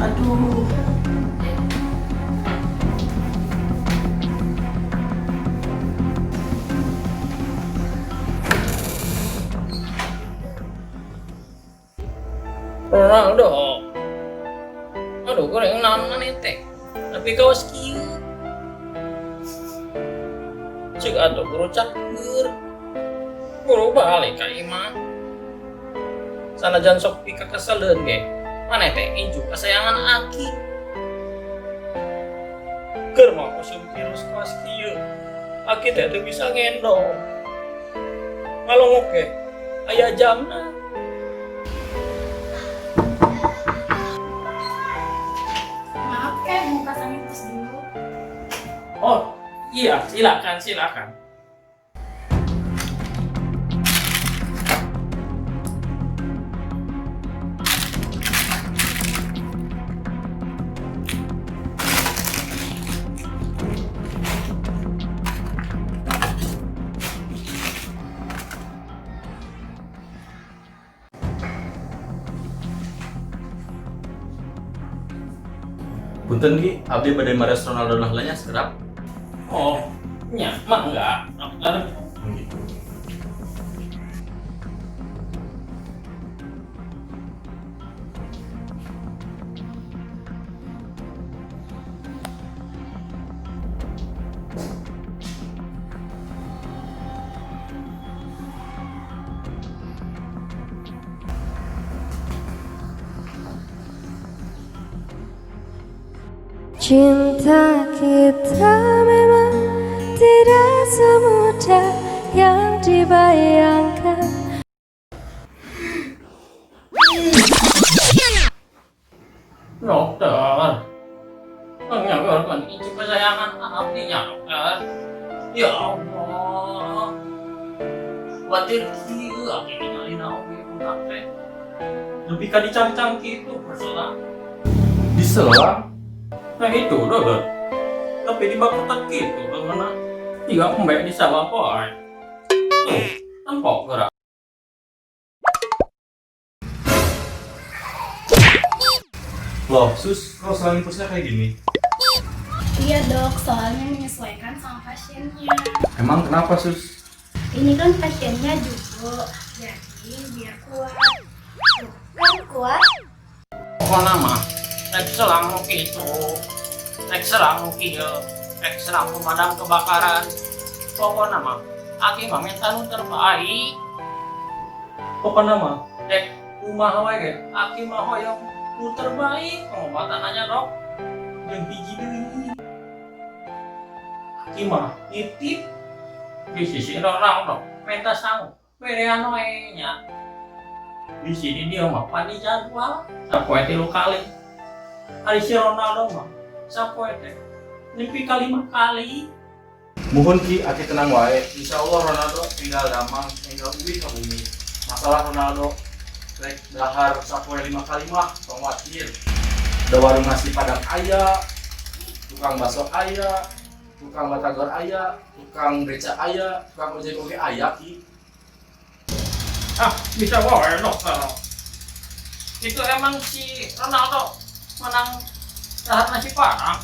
Aduh. Ronaldo. Aduh, goreng naon teh. Tapi kawas kieu. Cek atuh guru cakur. Guru balik ka imah. Sanajan sok pika keseleun ge. Maneh teh injuk kesayangan Aki. Keur mah usum virus kawas kieu. Aki teh teu bisa ngendong. Ngalongok ge. Aya jamna. Maaf Kek, mau pasangin tos dulu. Oh, iya, silakan. Punten Ki, abdi bade mares Ronaldo nahlanya serap. Oh, nya, mah enggak, dokter. Gitu. Cinta kita memang tidak semudah yang dibayangkan. Dokter. Menyadarkan injuk kesayangan abdinya, dokter. Ya Allah. Khawatir kieu aki ningali naon ge budak teh. Lebih ka dicang-cang kitu berselang. Diselang? Nah itu, dokter. Tapi dibakutan gitu, bagaimana? Tiga mbak di sawah poe. Tuh, tempok gerak. Loh, Sus, kok selang impulsnya kayak gini? Iya dok, soalnya menyesuaikan sama pasiennya. Emang kenapa, Sus? Ini kan pasiennya juga, jadi biar kuat. Tuh, kan kuat? Pokoknya mah, rek selang gitu. Rek selang kieu, rek selang pemadam kebakaran. Pokoknya mah, aki mah minta nu terbaik. Pokoknya mah, rek rumah wae ge, aki mah hoyong nu terbaik pengobatan aja dok. Jeung hiji deui. Aki mah nitip di sisi Ronaldo, minta sanggup, berean wae nya. Di sini dia mah pani jadwal, sapoe 3 kali. Ari si Ronaldo mah sapoe teh nepi ka 5 kali. Muhun Ki, aki tenang wae. Insya Allah Ronaldo tinggal damang, tinggal uwi ke bumi. Masalah Ronaldo, rek dahar sapoe 5 kali mah, khawatir. Ada warung nasi padang aya, tukang bakso aya, tukang batagor aya, tukang beca aya, tukang ojek oge aya Ki. Ah, bisa wae dokter. Itu emang si Ronaldo menang dahar nasi padang.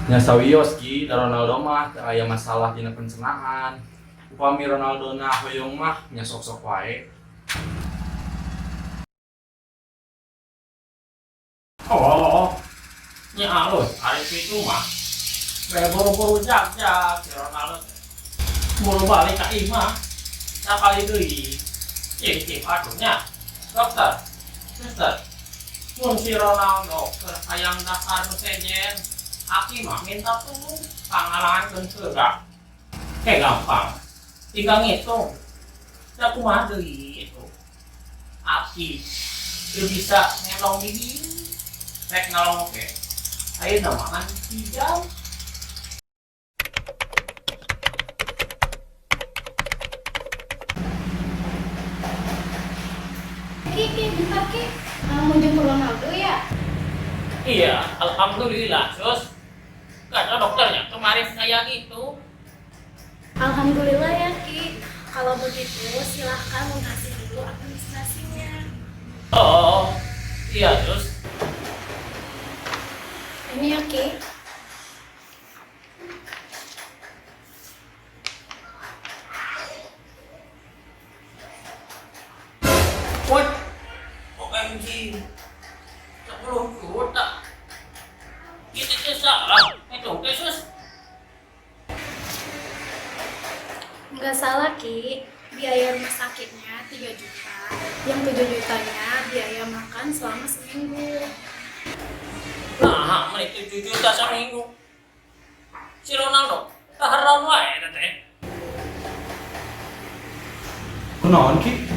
Nya sawios Ki, da Ronaldo mah teu aya masalah dina pencernaan. Upami Ronaldo na hoyong mah nya sok-sok wae. Oh, nya alus, hari itu mah bae buru-buru jag-jag si Ronaldo. Buru balik ka imah, sakali deui. Cip atuhnya, dokter, suster. Mun si Ronaldo keur hayang dahar nu sejen, aki mah minta tulung pangalangan keunteura. Kayak gampang, tinggal ngitung. Da kumaha deui itu. Aki teu bisa ngendong diri. Rek ngalong oke. Ayeuna mah 3 jam. Ki, bentar Ki. Mau jemput Ronaldo ya? Iya, alhamdulillah, Sus. Kata dokternya kemarin kayak gitu. Alhamdulillah ya Ki. Kalau begitu silahkan lunasi dulu administrasinya. Oh, iya, Sus. Ini ya, Ki. What? OMG. 10 juta. Kita salah. Itu Yesus. Nggak salah, Ki. Biaya rumah sakitnya 3 juta. Yang 7 jutanya biaya makan selama seminggu. Nah, mereka 7 juta seminggu. Si Ronaldo, taharan wae teh. Kunaon ki?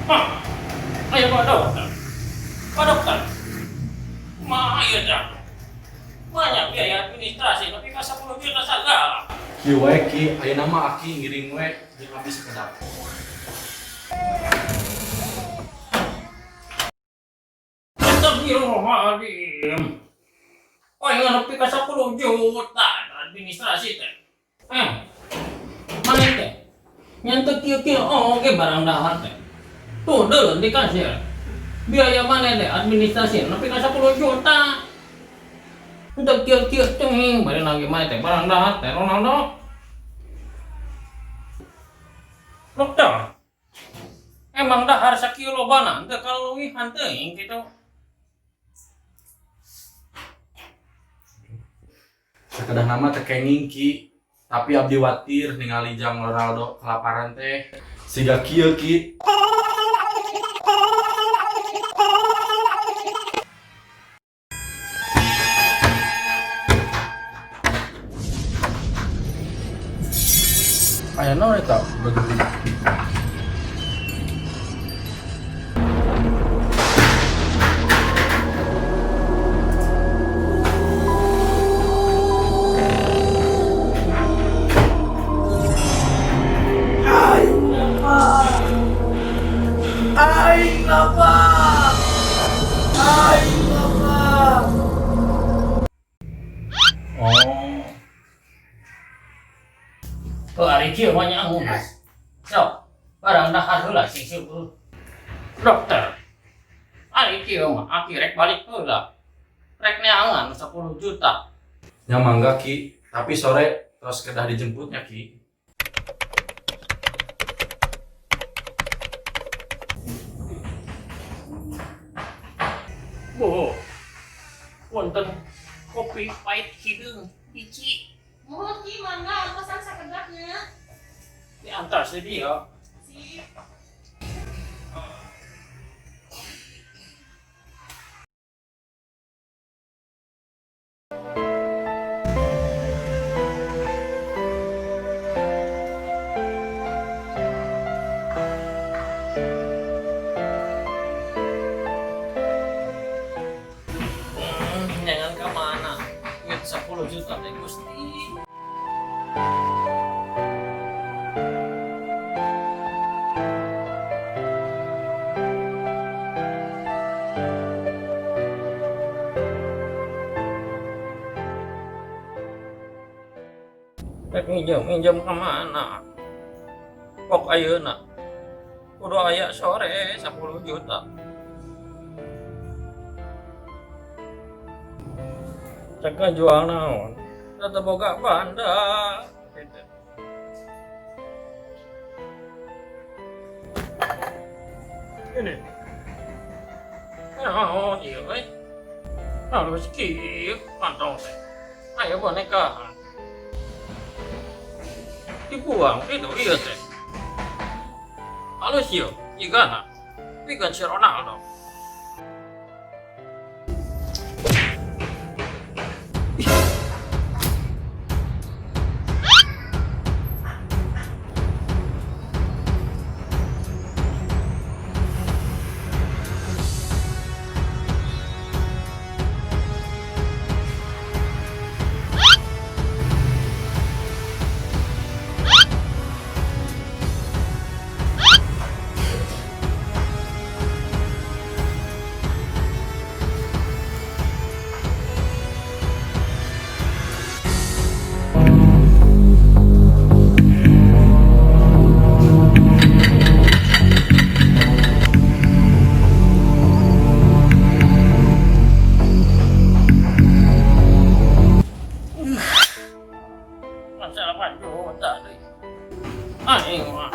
Hah? Ayo Pak Dokter. Pak Dokter. Ayo dah. Banyak biaya administrasi, tapi ka 10 juta segala. Kieu wae ki, ayeuna mah aki ngiring we jeung abdi sekedap. Astagfirullahaladzim. Oh, yang nepi ka 10 juta administrasi teh. Mana teh? Nyantet kieu-kieu oge barang dahar teh. Tuh, deuleun di kasir. Biaya mana teh administrasi nepi ka 10 juta. Untuk kieu-kieu teh, bari lagi mana teh barang dahar teh Ronaldo. Dokter. Emang dahar sakieu lobana teu kaluwihan teuing kitu. Sakedah nama teh kenging ki, tapi abdi watir ningali jang Ronaldo kelaparan teh. Siga kieu ki. Aya naon eta begitu. Ke ari kieu mah nya ngurus. Sok, barang dahar heula sing syukur. Dokter. Ari kieu mah aki rek balik heula. Rek neangan 10 juta. Nya mangga ki, tapi sore terus kedah dijemputnya ki. Boh. Wonten kopi pahit hideung hiji. Mohon Ki, mangga pesan sakedapnya. Diantar sedia. Sip. Jangan ke mana? Duit 10 juta teh Gusti. Rek minjem ke mana? Kok ayeuna? Kudu aya sore 10 juta. Cek jual naon? Tata boga banda. Ini. Oh, iya, euy. Harus kieu kantong teh. Aya boneka. Dibuang itu iya teh. Halus yuk, jigana. Bikin si Ronaldo. masalah 8 juta deh. Aing mah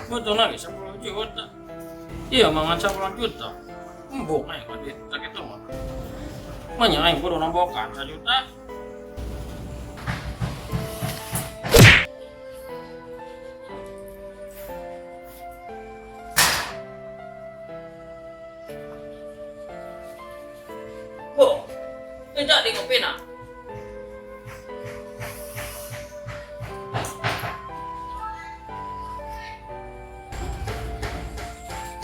butuh lagi 10 juta. Iya mangan 10 juta. Embuk aing mah duit tak itu mah. Manya aing kudu nambokan 1 juta. Oh, tidak di kopi nak.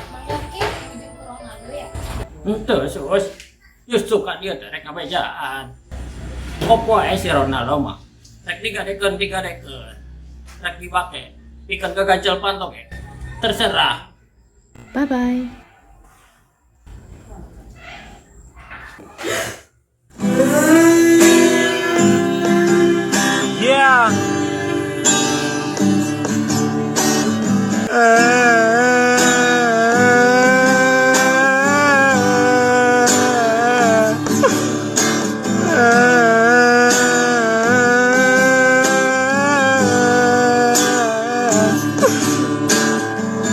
Bang Yaki menuju ke Ronaldo ya? Itu sus. Justru kan dia terek ngabejaan. Opo si Ronaldo mah. Rek digadeken. Rek dipake. Pikeun ke gancel pantok ya. Terserah. Bye bye.